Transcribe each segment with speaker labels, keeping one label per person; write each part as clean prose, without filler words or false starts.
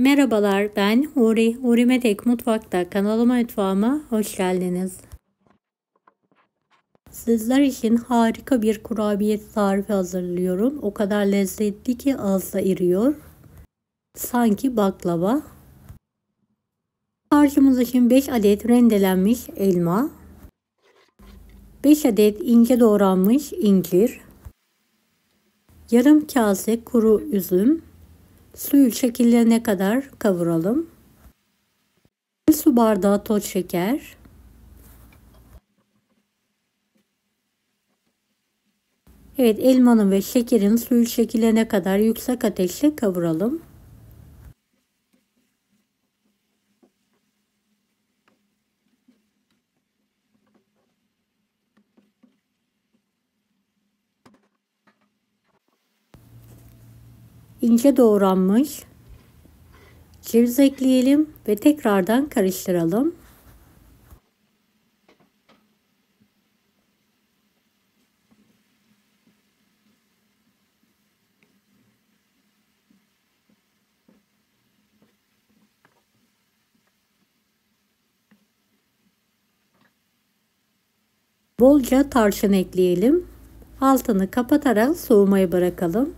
Speaker 1: Merhabalar, ben Huri. Huri Medek Mutfak'ta mutfağıma hoş geldiniz. Sizler için harika bir kurabiye tarifi hazırlıyorum. O kadar lezzetli ki ağızda eriyor. Sanki baklava. Harcımız için 5 adet rendelenmiş elma, 5 adet ince doğranmış incir, yarım kase kuru üzüm, suyu çekilene kadar kavuralım. 1 su bardağı toz şeker, evet, elmanın ve şekerin suyu çekilene kadar yüksek ateşte kavuralım. İnce doğranmış ceviz ekleyelim ve tekrardan karıştıralım. Bolca tarçın ekleyelim. Altını kapatarak soğumaya bırakalım.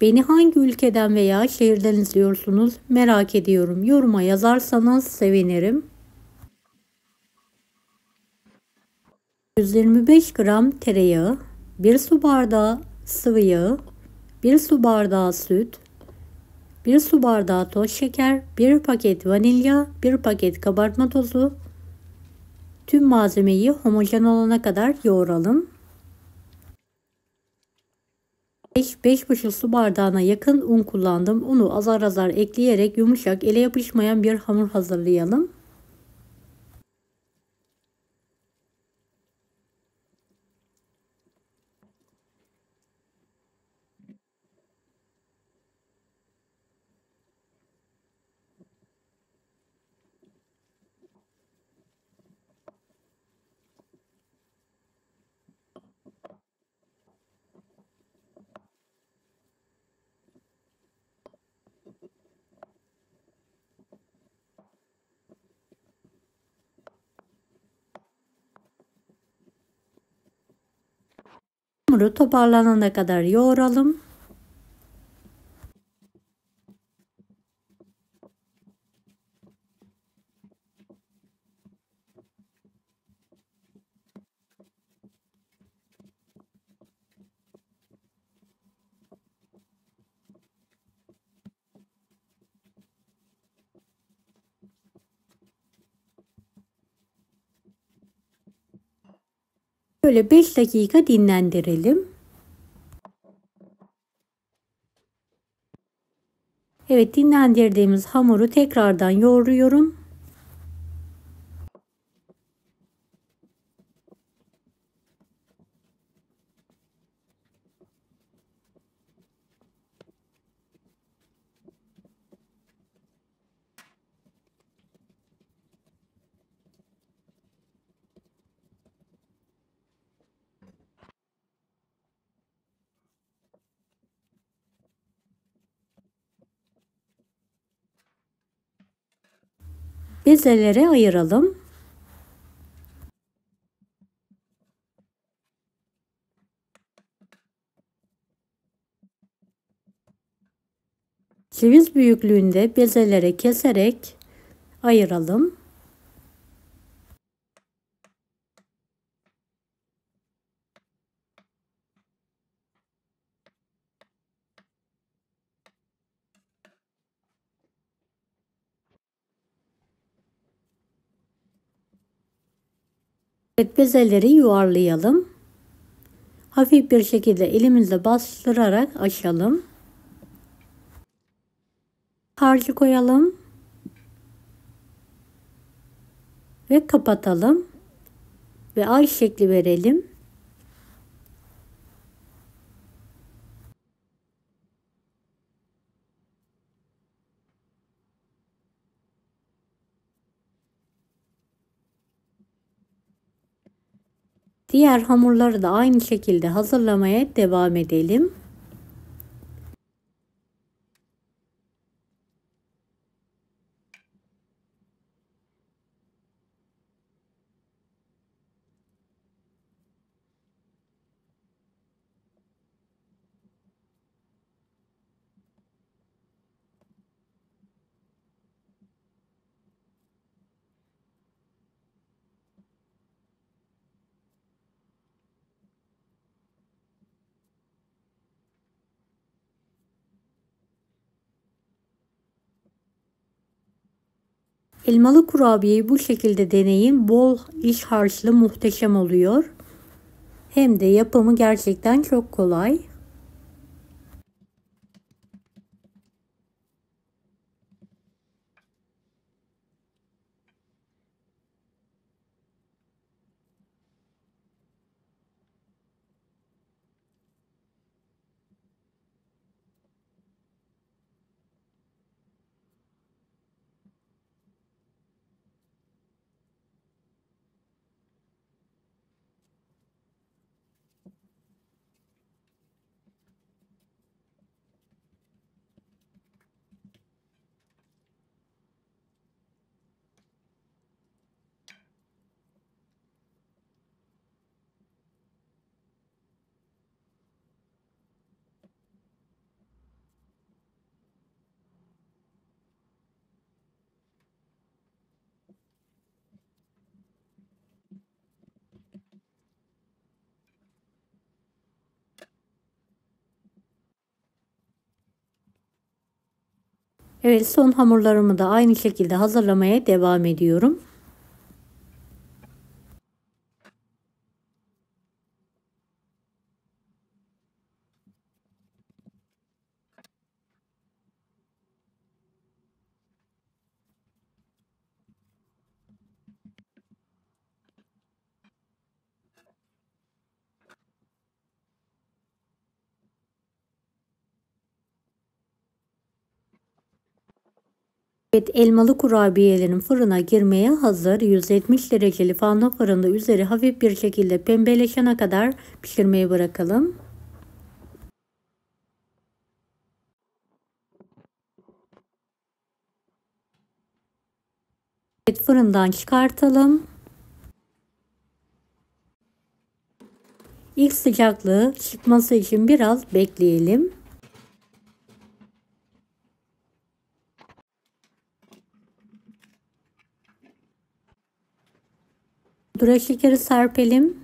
Speaker 1: Beni hangi ülkeden veya şehirden izliyorsunuz merak ediyorum. Yoruma yazarsanız sevinirim. 125 gram tereyağı, 1 su bardağı sıvı yağ, 1 su bardağı süt, 1 su bardağı toz şeker, 1 paket vanilya, 1 paket kabartma tozu. Tüm malzemeyi homojen olana kadar yoğuralım. 5-5,5 su bardağına yakın un kullandım. Unu azar azar ekleyerek yumuşak, ele yapışmayan bir hamur hazırlayalım. Hamuru toparlanana kadar yoğuralım. Böyle 5 dakika dinlendirelim. Evet, dinlendirdiğimiz hamuru tekrardan yoğuruyorum. Bezelere ayıralım. Ceviz büyüklüğünde bezelere keserek ayıralım. Evet, bezeleri yuvarlayalım. Hafif bir şekilde elimizle bastırarak açalım. Harcı koyalım ve kapatalım ve ay şekli verelim. Diğer hamurları da aynı şekilde hazırlamaya devam edelim. Elmalı kurabiyeyi bu şekilde deneyin. Bol iç harçlı, muhteşem oluyor. Hem de yapımı gerçekten çok kolay. Evet, son hamurlarımı da aynı şekilde hazırlamaya devam ediyorum. Evet, elmalı kurabiyelerin fırına girmeye hazır. 170 dereceli fırında fırında üzeri hafif bir şekilde pembeleşene kadar pişirmeye bırakalım. Evet, fırından çıkartalım. İlk sıcaklığı çıkması için biraz bekleyelim. Pudra şekeri serpelim.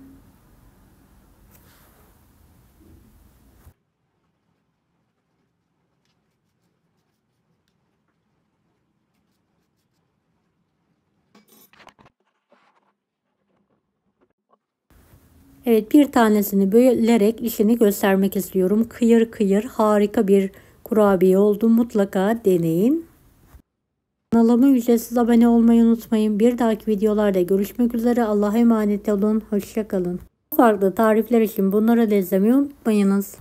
Speaker 1: Evet, bir tanesini bölerek işini göstermek istiyorum. Kıyır kıyır harika bir kurabiye oldu. Mutlaka deneyin. Kanalıma ücretsiz abone olmayı unutmayın. Bir dahaki videolarda görüşmek üzere. Allah'a emanet olun. Hoşça kalın. Farklı tarifler için bunları da izlemeyi unutmayınız.